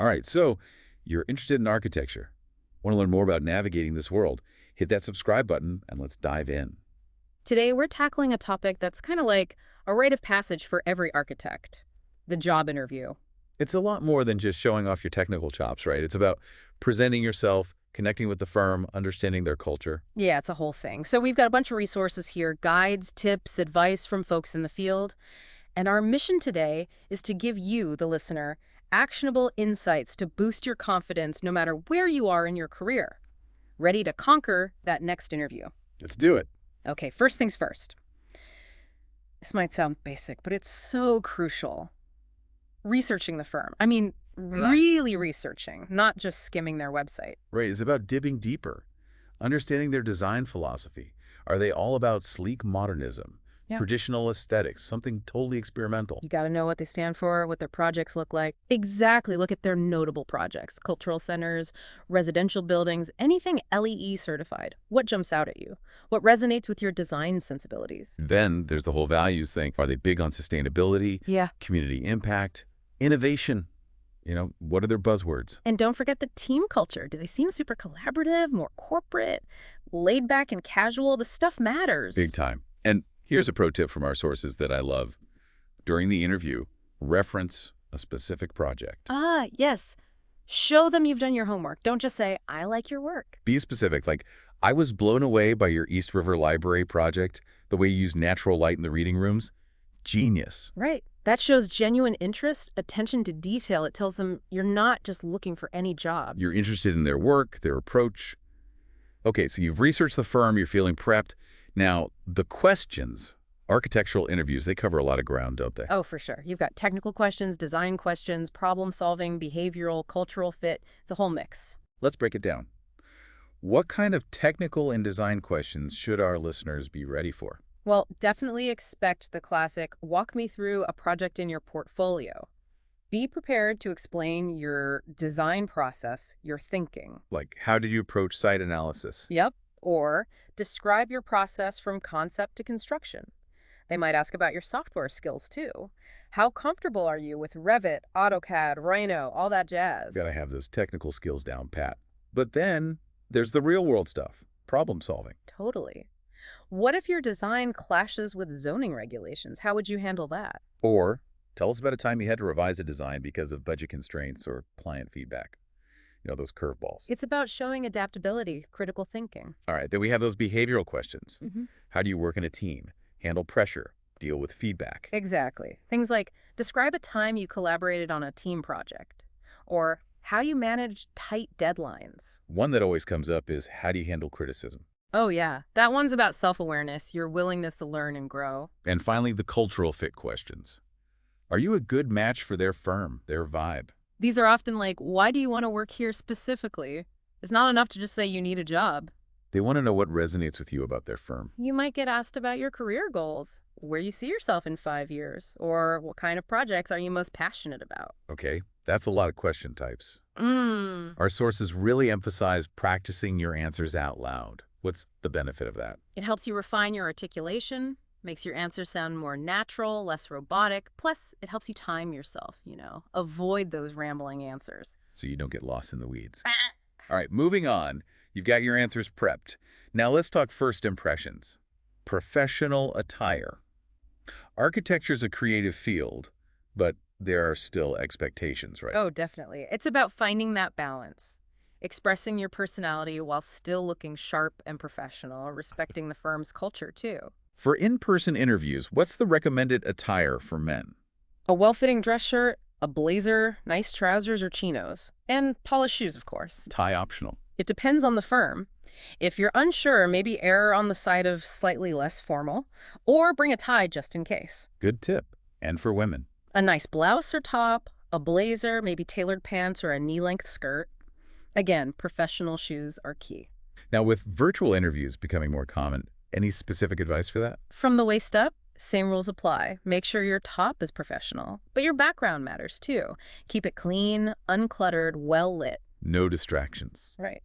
All right, so you're interested in architecture. Want to learn more about navigating this world? Hit that subscribe button and let's dive in. Today, we're tackling a topic that's kind of like a rite of passage for every architect, the job interview. It's a lot more than just showing off your technical chops, right? It's about presenting yourself, connecting with the firm, understanding their culture. Yeah, it's a whole thing. So we've got a bunch of resources here, guides, tips, advice from folks in the field. And our mission today is to give you, the listener, actionable insights to boost your confidence no matter where you are in your career. Ready to conquer that next interview. Let's do it. Okay, first things first. This might sound basic, but it's so crucial. Researching the firm. I mean, really researching, not just skimming their website. Right, it's about dipping deeper, understanding their design philosophy. Are they all about sleek modernism, Yeah. traditional aesthetics, something totally experimental? You got to know what they stand for, what their projects look like. Exactly. Look at their notable projects, cultural centers, residential buildings, anything LEE certified. What jumps out at you? What resonates with your design sensibilities? Then there's the whole values thing. Are they big on sustainability, Yeah. community impact, innovation? What are their buzzwords? And don't forget the team culture. Do they seem super collaborative, more corporate, laid back and casual? The stuff matters. Big time. And here's a pro tip from our sources that I love. During the interview, reference a specific project. Ah, yes. Show them you've done your homework. Don't just say, I like your work. Be specific. Like, I was blown away by your East River Library project, the way you use natural light in the reading rooms. Genius. Right. That shows genuine interest, attention to detail. It tells them you're not just looking for any job. You're interested in their work, their approach. Okay, so you've researched the firm, you're feeling prepped. Now, the questions, architectural interviews, they cover a lot of ground, don't they? Oh, for sure. You've got technical questions, design questions, problem solving, behavioral, cultural fit. It's a whole mix. Let's break it down. What kind of technical and design questions should our listeners be ready for? Well, definitely expect the classic, walk me through a project in your portfolio. Be prepared to explain your design process, your thinking. Like, how did you approach site analysis? Yep. Or describe your process from concept to construction. They might ask about your software skills too. How comfortable are you with Revit, AutoCAD, Rhino, all that jazz? Gotta have those technical skills down pat. But then there's the real world stuff, problem solving. Totally. What if your design clashes with zoning regulations? How would you handle that? Or tell us about a time you had to revise a design because of budget constraints or client feedback. Those curveballs. It's about showing adaptability, critical thinking. All right, then we have those behavioral questions. hmm How do you work in a team? Handle pressure? Deal with feedback? Exactly. Things like, describe a time you collaborated on a team project. Or, how do you manage tight deadlines? One that always comes up is, how do you handle criticism? Oh, yeah. That one's about self-awareness, your willingness to learn and grow. And finally, the cultural fit questions. Are you a good match for their firm, their vibe? These are often like, why do you want to work here specifically? It's not enough to just say you need a job. They want to know what resonates with you about their firm. You might get asked about your career goals, where you see yourself in 5 years, or what kind of projects are you most passionate about. Okay, that's a lot of question types. It Our sources really emphasize practicing your answers out loud. What's the benefit of that? helps you refine your articulation, makes your answers sound more natural, less robotic. Plus, it helps you time yourself, avoid those rambling answers. So you don't get lost in the weeds. All right, moving on. You've got your answers prepped. Now let's talk first impressions. Professional attire. Architecture's a creative field, but there are still expectations, right? Oh, definitely. It's about finding that balance, expressing your personality while still looking sharp and professional, respecting the firm's culture, too. For in-person interviews, what's the recommended attire for men? A well-fitting dress shirt, a blazer, nice trousers or chinos, and polished shoes, of course. Tie optional. It depends on the firm. If you're unsure, maybe err on the side of slightly less formal, or bring a tie just in case. Good tip. And for women. A nice blouse or top, a blazer, maybe tailored pants or a knee-length skirt. Again, professional shoes are key. Now, with virtual interviews becoming more common, any specific advice for that? From the waist up, same rules apply. Make sure your top is professional, but your background matters too. Keep it clean, uncluttered, well lit. No distractions. Right.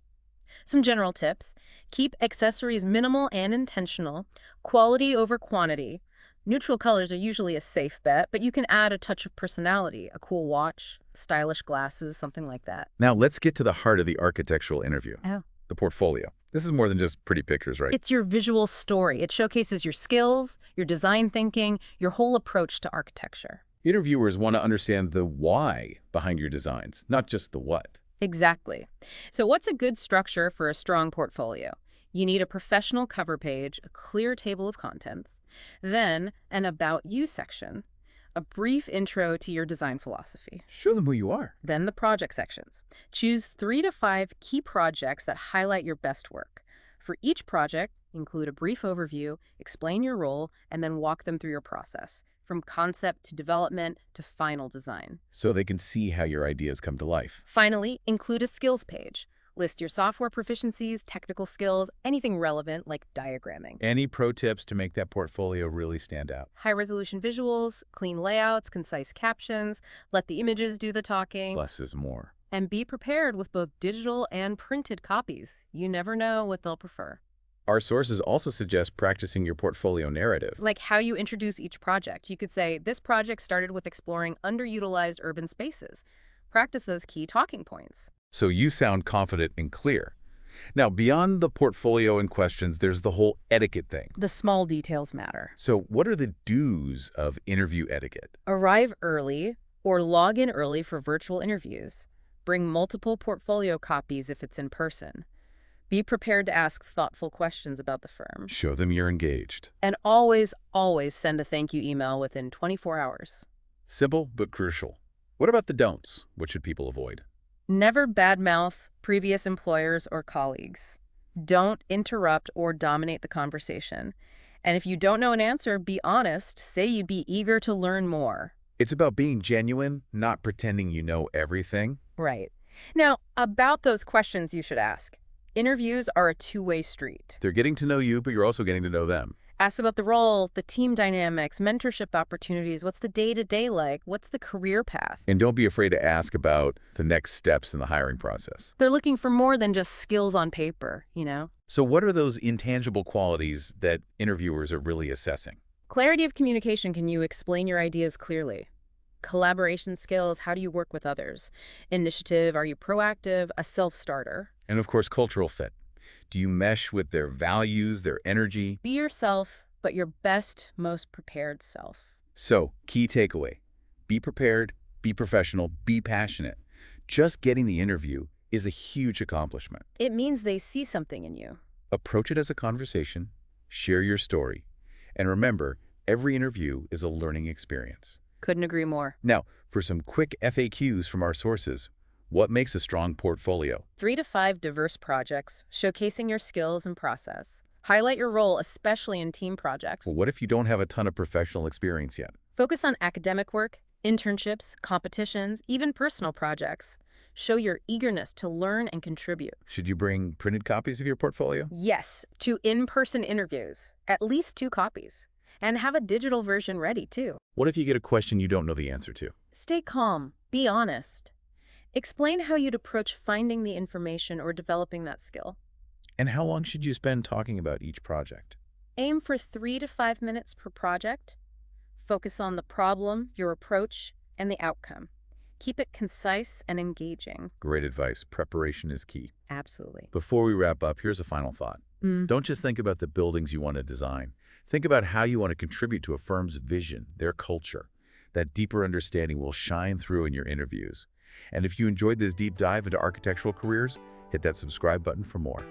Some general tips. Keep accessories minimal and intentional. Quality over quantity. Neutral colors are usually a safe bet, but you can add a touch of personality, a cool watch, stylish glasses, something like that. Now, let's get to the heart of the architectural interview, Oh. the portfolio. This is more than just pretty pictures, right? It's your visual story. It showcases your skills, your design thinking, your whole approach to architecture. Interviewers want to understand the why behind your designs, not just the what. Exactly. So what's a good structure for a strong portfolio? You need a professional cover page, a clear table of contents, then an About You section, a brief intro to your design philosophy, Show them who you are. then the project sections. Choose 3 to 5 key projects that highlight your best work. For each project, include a brief overview, explain your role, and then walk them through your process, from concept to development to final design. So they can see how your ideas come to life. Finally, include a skills page. List your software proficiencies, technical skills, anything relevant like diagramming. Any pro tips to make that portfolio really stand out? High-resolution visuals, clean layouts, concise captions, let the images do the talking, Less is more. and be prepared with both digital and printed copies. You never know what they'll prefer. Our sources also suggest practicing your portfolio narrative. Like how you introduce each project. You could say, this project started with exploring underutilized urban spaces. Practice those key talking points. So you sound confident and clear. Now, beyond the portfolio and questions, there's the whole etiquette thing. The small details matter. So what are the do's of interview etiquette? Arrive early or log in early for virtual interviews. Bring multiple portfolio copies if it's in person. Be prepared to ask thoughtful questions about the firm. Show them you're engaged. And always, always send a thank you email within 24 hours. Simple but crucial. What about the don'ts? What should people avoid? Never badmouth previous employers or colleagues. Don't interrupt or dominate the conversation. And if you don't know an answer, be honest. Say you'd be eager to learn more. It's about being genuine, not pretending you know everything. Right. Now, about those questions you should ask. Interviews are a two-way street. They're getting to know you, but you're also getting to know them. Ask about the role, the team dynamics, mentorship opportunities. What's the day-to-day like? What's the career path? And don't be afraid to ask about the next steps in the hiring process. They're looking for more than just skills on paper, you know? So what are those intangible qualities that interviewers are really assessing? Clarity of communication. Can you explain your ideas clearly? Collaboration skills. How do you work with others? Initiative. Are you proactive? A self-starter? And of course, cultural fit. Do you mesh with their values, their energy? Be yourself, but your best, most prepared self. So, key takeaway. Be prepared, be professional, be passionate. Just getting the interview is a huge accomplishment. It means they see something in you. Approach it as a conversation, share your story, and remember, every interview is a learning experience. Couldn't agree more. Now, for some quick FAQs from our sources, what makes a strong portfolio? 3 to 5 diverse projects, showcasing your skills and process. Highlight your role, especially in team projects. Well, what if you don't have a ton of professional experience yet? Focus on academic work, internships, competitions, even personal projects. Show your eagerness to learn and contribute. Should you bring printed copies of your portfolio? Yes, to in-person interviews, at least 2 copies. And have a digital version ready, too. What if you get a question you don't know the answer to? Stay calm. Be honest. Explain how you'd approach finding the information or developing that skill. And how long should you spend talking about each project? Aim for 3 to 5 minutes per project. Focus on the problem, your approach, and the outcome. Keep it concise and engaging. Great advice. Preparation is key. Absolutely. Before we wrap up, here's a final thought. Don't just think about the buildings you want to design. Think about how you want to contribute to a firm's vision, their culture. That deeper understanding will shine through in your interviews. And if you enjoyed this deep dive into architectural careers, hit that subscribe button for more.